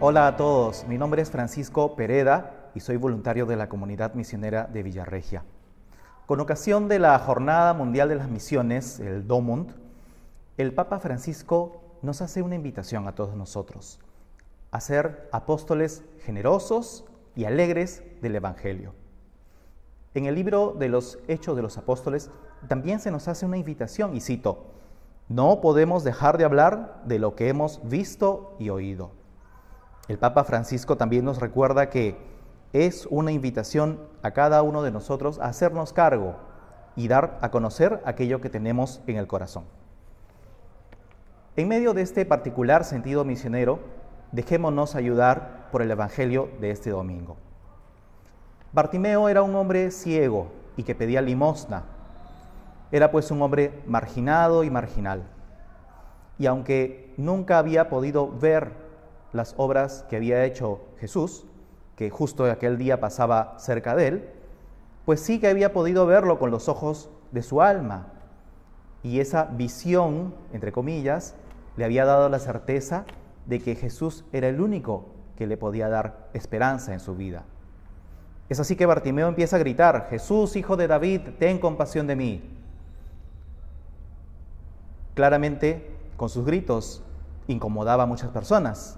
Hola a todos, mi nombre es Francisco Pereda y soy voluntario de la Comunidad Misionera de Villarregia. Con ocasión de la Jornada Mundial de las Misiones, el DOMUND, el Papa Francisco nos hace una invitación a todos nosotros a ser apóstoles generosos y alegres del Evangelio. En el libro de los Hechos de los Apóstoles también se nos hace una invitación, y cito: no podemos dejar de hablar de lo que hemos visto y oído. El Papa Francisco también nos recuerda que es una invitación a cada uno de nosotros a hacernos cargo y dar a conocer aquello que tenemos en el corazón. En medio de este particular sentido misionero, dejémonos ayudar por el Evangelio de este domingo. Bartimeo era un hombre ciego y que pedía limosna. Era pues un hombre marginado y marginal. Y aunque nunca había podido ver las obras que había hecho Jesús, que justo aquel día pasaba cerca de él, pues sí que había podido verlo con los ojos de su alma. Y esa visión, entre comillas, le había dado la certeza de que Jesús era el único que le podía dar esperanza en su vida. Es así que Bartimeo empieza a gritar: Jesús, hijo de David, ten compasión de mí. Claramente, con sus gritos, incomodaba a muchas personas.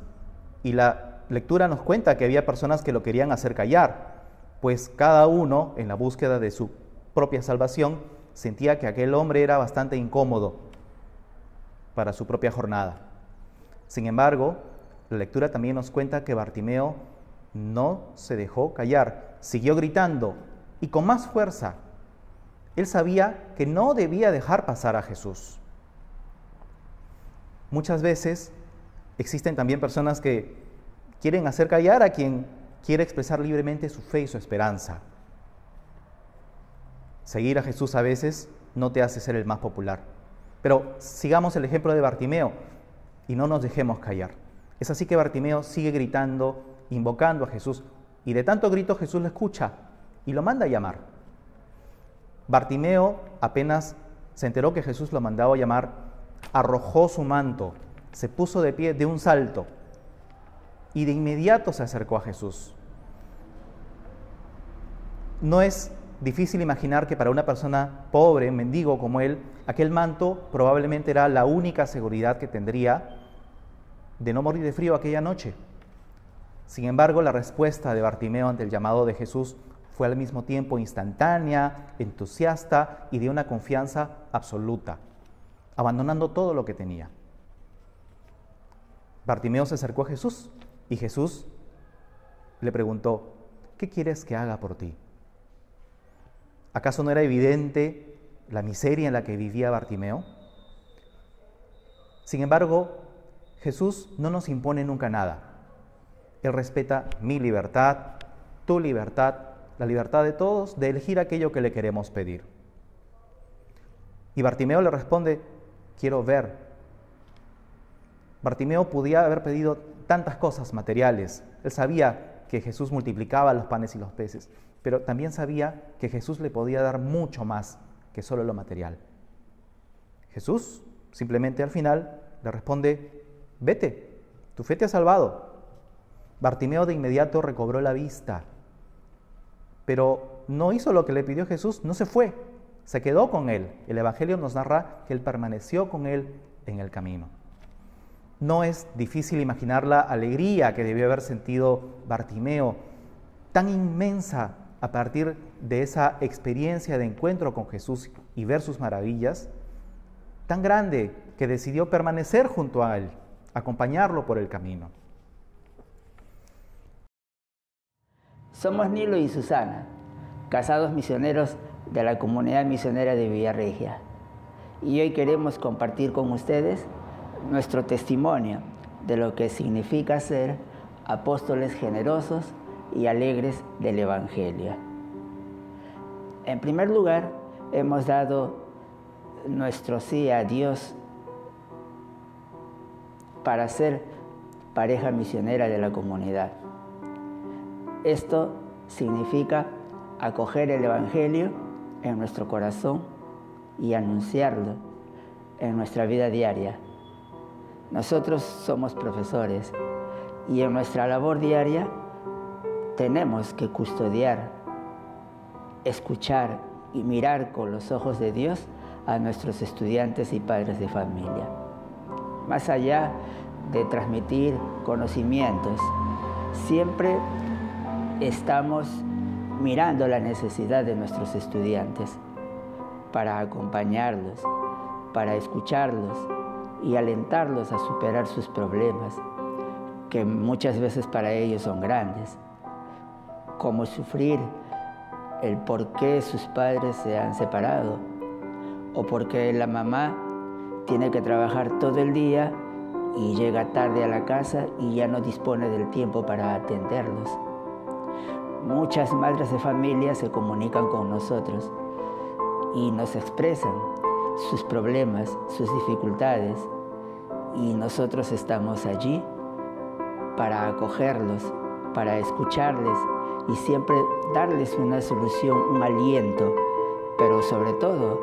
Y la lectura nos cuenta que había personas que lo querían hacer callar, pues cada uno, en la búsqueda de su propia salvación, sentía que aquel hombre era bastante incómodo para su propia jornada. Sin embargo, la lectura también nos cuenta que Bartimeo no se dejó callar, siguió gritando y con más fuerza. Él sabía que no debía dejar pasar a Jesús. Muchas veces existen también personas que quieren hacer callar a quien quiere expresar libremente su fe y su esperanza. Seguir a Jesús a veces no te hace ser el más popular. Pero sigamos el ejemplo de Bartimeo y no nos dejemos callar. Es así que Bartimeo sigue gritando, invocando a Jesús, y de tanto grito Jesús lo escucha y lo manda a llamar. Bartimeo, apenas se enteró que Jesús lo mandaba a llamar, arrojó su manto, se puso de pie de un salto y de inmediato se acercó a Jesús. No es difícil imaginar que para una persona pobre, mendigo como él, aquel manto probablemente era la única seguridad que tendría de no morir de frío aquella noche. Sin embargo, la respuesta de Bartimeo ante el llamado de Jesús fue al mismo tiempo instantánea, entusiasta y de una confianza absoluta, abandonando todo lo que tenía. Bartimeo se acercó a Jesús y Jesús le preguntó: ¿qué quieres que haga por ti? ¿Acaso no era evidente la miseria en la que vivía Bartimeo? Sin embargo, Jesús no nos impone nunca nada. Él respeta mi libertad, tu libertad, la libertad de todos de elegir aquello que le queremos pedir. Y Bartimeo le responde: quiero ver. Bartimeo podía haber pedido tantas cosas materiales. Él sabía que Jesús multiplicaba los panes y los peces, pero también sabía que Jesús le podía dar mucho más que solo lo material. Jesús simplemente al final le responde: vete, tu fe te ha salvado. Bartimeo de inmediato recobró la vista, pero no hizo lo que le pidió Jesús, no se fue, se quedó con él. El Evangelio nos narra que él permaneció con él en el camino. No es difícil imaginar la alegría que debió haber sentido Bartimeo, tan inmensa a partir de esa experiencia de encuentro con Jesús y ver sus maravillas, tan grande que decidió permanecer junto a él, acompañarlo por el camino. Somos Nilo y Susana, casados misioneros de la Comunidad Misionera de Villarregia, y hoy queremos compartir con ustedes nuestro testimonio de lo que significa ser apóstoles generosos y alegres del Evangelio. En primer lugar, hemos dado nuestro sí a Dios para ser pareja misionera de la comunidad. Esto significa acoger el Evangelio en nuestro corazón y anunciarlo en nuestra vida diaria. Nosotros somos profesores Y en nuestra labor diaria tenemos que custodiar, escuchar y mirar con los ojos de Dios a nuestros estudiantes y padres de familia. Más allá de transmitir conocimientos, siempre estamos mirando la necesidad de nuestros estudiantes para acompañarlos, para escucharlos y alentarlos a superar sus problemas, que muchas veces para ellos son grandes, como sufrir el por qué sus padres se han separado, o porque la mamá tiene que trabajar todo el día y llega tarde a la casa y ya no dispone del tiempo para atenderlos. Muchas madres de familia se comunican con nosotros y nos expresan sus problemas, sus dificultades, y nosotros estamos allí para acogerlos, para escucharles y siempre darles una solución, un aliento, pero sobre todo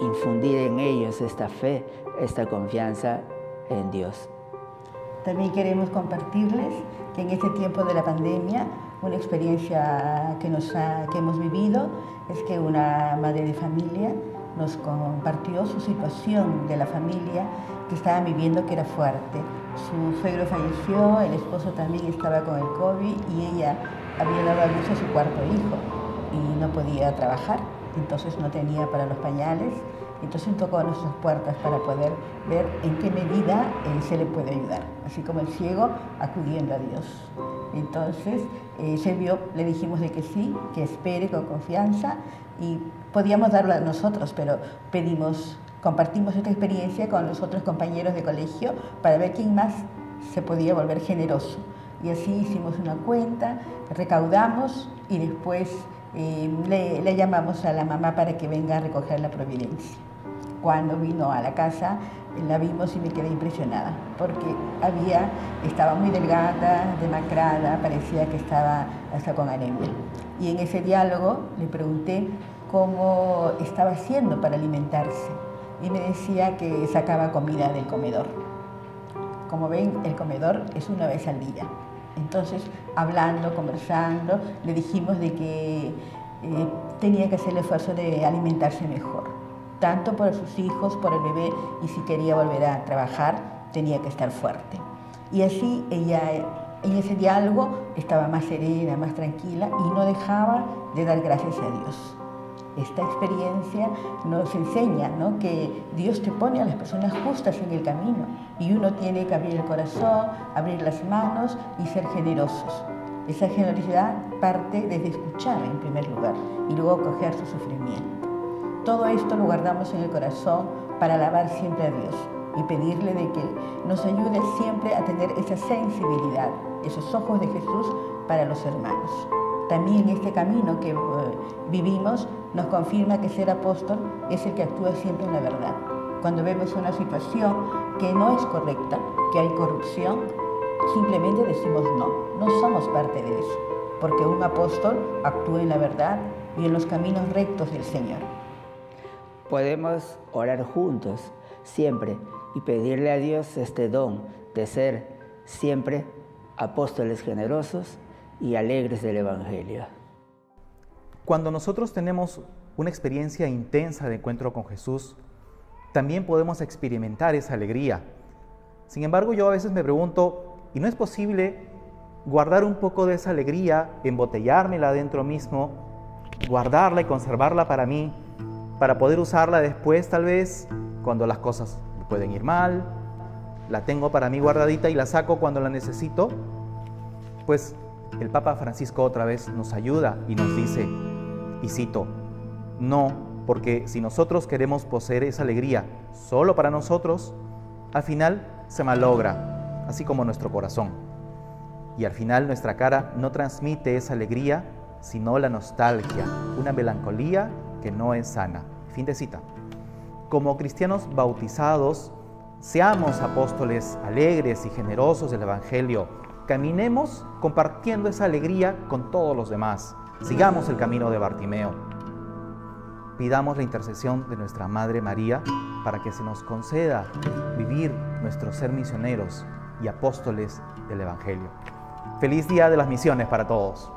infundir en ellos esta fe, esta confianza en Dios. También queremos compartirles que en este tiempo de la pandemia, una experiencia que hemos vivido es que una madre de familia nos compartió su situación de la familia que estaban viviendo, que era fuerte. Su suegro falleció, el esposo también estaba con el COVID y ella había dado a luz a su cuarto hijo y no podía trabajar, entonces no tenía para los pañales. Entonces tocó a nuestras puertas para poder ver en qué medida se le puede ayudar, así como el ciego acudiendo a Dios. Entonces le dijimos de que sí, que espere con confianza, y podíamos darlo a nosotros, pero compartimos esta experiencia con los otros compañeros de colegio para ver quién más se podía volver generoso. Y así hicimos una cuenta, recaudamos y después le llamamos a la mamá para que venga a recoger la providencia. Cuando vino a la casa, la vimos y me quedé impresionada, porque estaba muy delgada, demacrada, parecía que estaba hasta con anemia. Y en ese diálogo le pregunté cómo estaba haciendo para alimentarse, y me decía que sacaba comida del comedor. Como ven, el comedor es una vez al día. Entonces, hablando, conversando, le dijimos de que tenía que hacer el esfuerzo de alimentarse mejor, tanto por sus hijos, por el bebé, y si quería volver a trabajar, tenía que estar fuerte. Y así ella, en ese diálogo, estaba más serena, más tranquila, y no dejaba de dar gracias a Dios. Esta experiencia nos enseña, ¿no?, que Dios te pone a las personas justas en el camino y uno tiene que abrir el corazón, abrir las manos y ser generosos. Esa generosidad parte desde escuchar en primer lugar y luego acoger su sufrimiento. Todo esto lo guardamos en el corazón para alabar siempre a Dios y pedirle de que nos ayude siempre a tener esa sensibilidad, esos ojos de Jesús para los hermanos. También este camino que vivimos nos confirma que ser apóstol es el que actúa siempre en la verdad. Cuando vemos una situación que no es correcta, que hay corrupción, simplemente decimos no somos parte de eso, porque un apóstol actúa en la verdad y en los caminos rectos del Señor. Podemos orar juntos siempre y pedirle a Dios este don de ser siempre apóstoles generosos y alegres del Evangelio. Cuando nosotros tenemos una experiencia intensa de encuentro con Jesús, también podemos experimentar esa alegría. Sin embargo, yo a veces me pregunto, ¿y no es posible guardar un poco de esa alegría, embotellármela dentro mismo, guardarla y conservarla para mí, para poder usarla después tal vez cuando las cosas pueden ir mal? La tengo para mí guardadita y la saco cuando la necesito. Pues el Papa Francisco otra vez nos ayuda y nos dice, y cito, no, porque si nosotros queremos poseer esa alegría solo para nosotros, al final se malogra, así como nuestro corazón. Y al final nuestra cara no transmite esa alegría, sino la nostalgia, una melancolía que no es sana. Fin de cita. Como cristianos bautizados, seamos apóstoles alegres y generosos del Evangelio. Caminemos compartiendo esa alegría con todos los demás. Sigamos el camino de Bartimeo. Pidamos la intercesión de nuestra Madre María para que se nos conceda vivir nuestro ser misioneros y apóstoles del Evangelio. Feliz Día de las Misiones para todos.